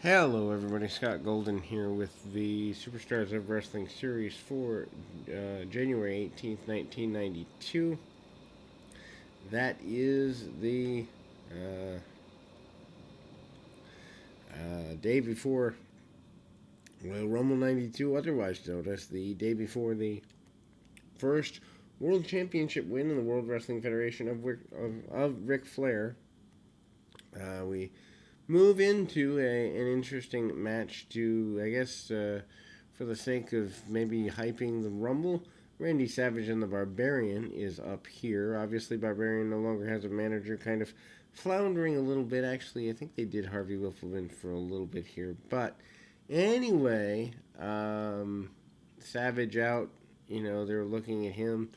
Hello, everybody. Scott Golden here with the Superstars of Wrestling Series for January 18th, 1992. That is the uh, day before Royal Rumble 92, otherwise known as the day before the first World Championship win in the World Wrestling Federation of Ric Flair. We move into an interesting match to, I guess, for the sake of maybe hyping the Rumble. Randy Savage and the Barbarian is up here. Obviously, Barbarian no longer has a manager, kind of floundering a little bit. Actually, I think they did Harvey Wiffleman for a little bit here. But anyway, Savage out. They're looking at him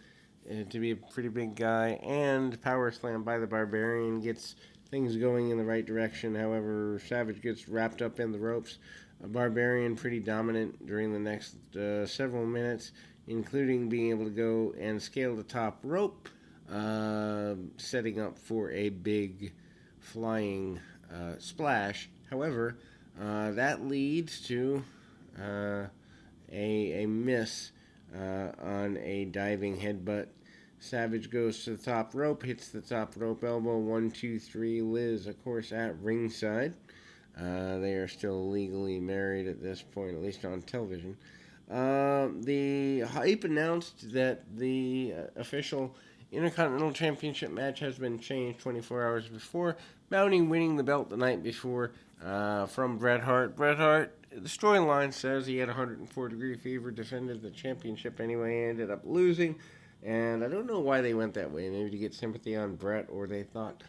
to be a pretty big guy. And Power Slam by the Barbarian gets things going in the right direction. However, Savage gets wrapped up in the ropes. A Barbarian pretty dominant during the next several minutes, including being able to go and scale the top rope, setting up for a big flying splash. However, that leads to a miss on a diving headbutt. Savage goes to the top rope, hits the top rope elbow. 1, 2, 3. Liz, of course, at ringside. They are still legally married at this point, at least on television. The hype announced that the official Intercontinental Championship match has been changed 24 hours before. Bounty winning the belt the night before from Bret Hart. Bret Hart, the storyline says he had 104-degree fever, defended the championship anyway, ended up losing. And I don't know why they went that way. Maybe to get sympathy on Bret, or they thought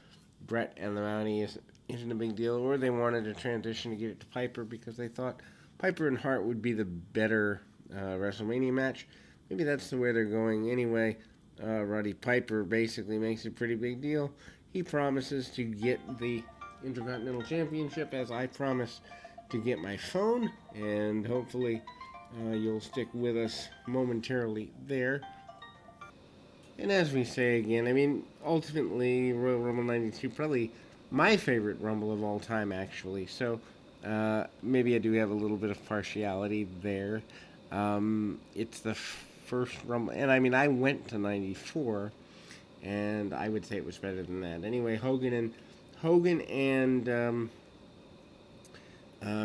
Bret and the Mountie isn't a big deal, or they wanted to transition to get it to Piper because they thought Piper and Hart would be the better WrestleMania match. Maybe that's the way they're going. Anyway, Roddy Piper basically makes a pretty big deal. He promises to get the Intercontinental Championship, as I promise to get my phone, and hopefully you'll stick with us momentarily there. And as we say again, I mean, ultimately, Royal Rumble 92, probably my favorite Rumble of all time, actually. So maybe I do have a little bit of partiality there. It's the first Rumble, and I mean, I went to 94, and I would say it was better than that. Anyway, Hogan and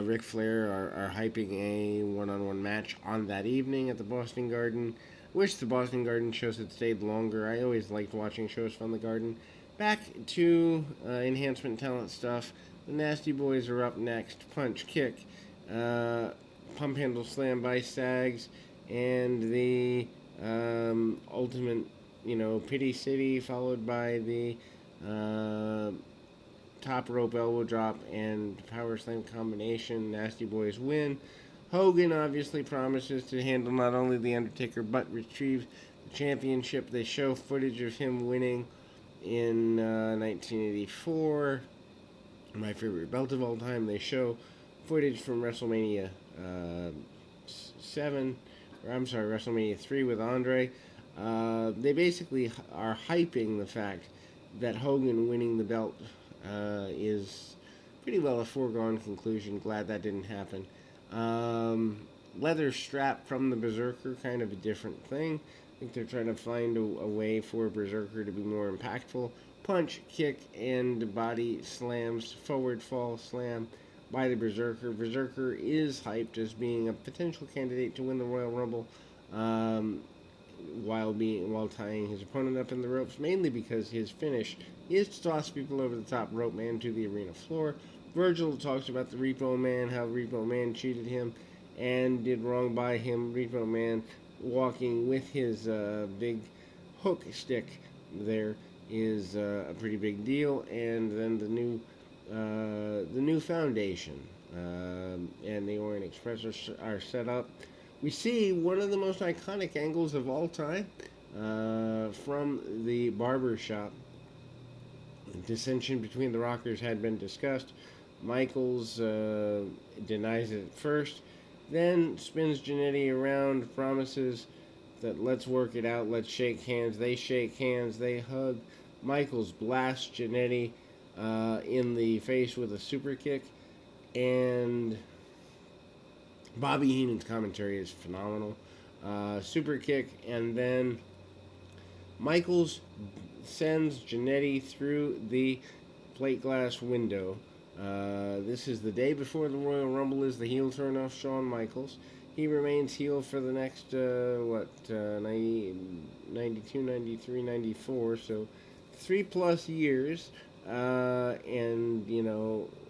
Ric Flair are hyping a one-on-one match on that evening at the Boston Garden. Wish the Boston Garden shows had stayed longer. I always liked watching shows from the Garden. Back to enhancement talent stuff. The Nasty Boys are up next. Punch, kick, pump handle slam by Sags, and the ultimate, Pity City, followed by the uh, top rope elbow drop and power slam combination. Nasty Boys win. Hogan obviously promises to handle not only The Undertaker but retrieve the championship. They show footage of him winning in 1984, my favorite belt of all time. They show footage from WrestleMania 7, or I'm sorry, WrestleMania 3 with Andre. They basically are hyping the fact that Hogan winning the belt is pretty well a foregone conclusion. Glad that didn't happen. Leather strap from the Berserker, kind of a different thing. I think they're trying to find a way for Berserker to be more impactful. Punch, kick, and body slams, forward fall slam by the Berserker. Berserker is hyped as being a potential candidate to win the Royal Rumble, while tying his opponent up in the ropes, mainly because his finish is to toss people over the top rope and to the arena floor. Virgil talks about the Repo Man, how Repo Man cheated him and did wrong by him. Repo Man walking with his big hook stick there is a pretty big deal. And then the new foundation and the Orient Express are set up. We see one of the most iconic angles of all time from the barber shop. Dissension between the Rockers had been discussed. Michaels denies it at first, then spins Jannetty around, promises that let's work it out, let's shake hands. They shake hands, they hug. Michaels blasts Jannetty in the face with a super kick, And Bobby Heenan's commentary is phenomenal. Super kick, and then Michaels sends Jannetty through the plate glass window. This is the day before the Royal Rumble is the heel turn off Shawn Michaels. He remains heel for the next, 92, 93, 94, so 3+ years. And,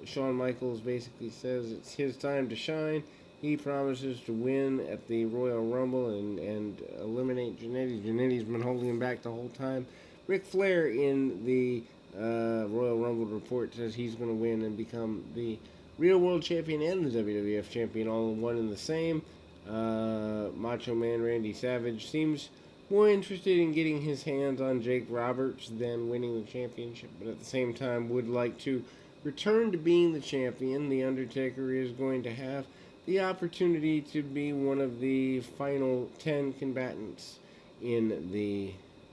Shawn Michaels basically says it's his time to shine. He promises to win at the Royal Rumble and eliminate Jannetty. Jannetty's been holding him back the whole time. Ric Flair in the Royal Rumble report says he's going to win and become the real world champion and the WWF champion all in one and the same. Macho Man Randy Savage seems more interested in getting his hands on Jake Roberts than winning the championship, but at the same time would like to return to being the champion. The Undertaker is going to have the opportunity to be one of the final 10 combatants in the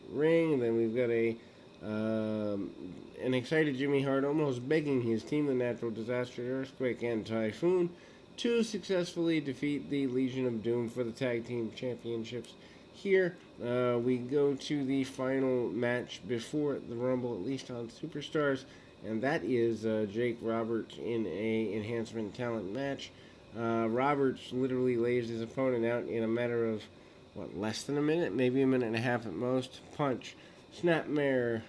ring. Then we've got an excited Jimmy Hart almost begging his team, the Natural Disaster, Earthquake, and Typhoon, to successfully defeat the Legion of Doom for the Tag Team Championships. Here, we go to the final match before the Rumble, at least on Superstars, and that is Jake Roberts in a enhancement talent match. Roberts literally lays his opponent out in a matter of, less than a minute? Maybe a minute and a half at most. Punch. Snapmare.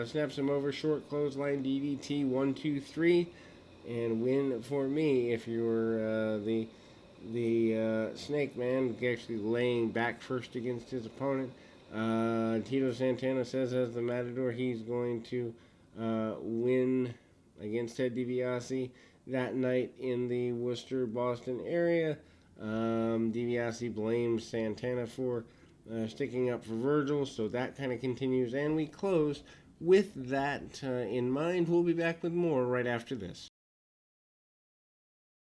Snaps him over. Short clothesline DDT. 1, 2, 3. And win for me if you're the Snake Man, actually laying back first against his opponent. Tito Santana says as the Matador he's going to win against Ted DiBiase that night in the Worcester, Boston area. DiBiase blames Santana for sticking up for Virgil, so that kind of continues, and we close with that in mind. We'll be back with more right after this.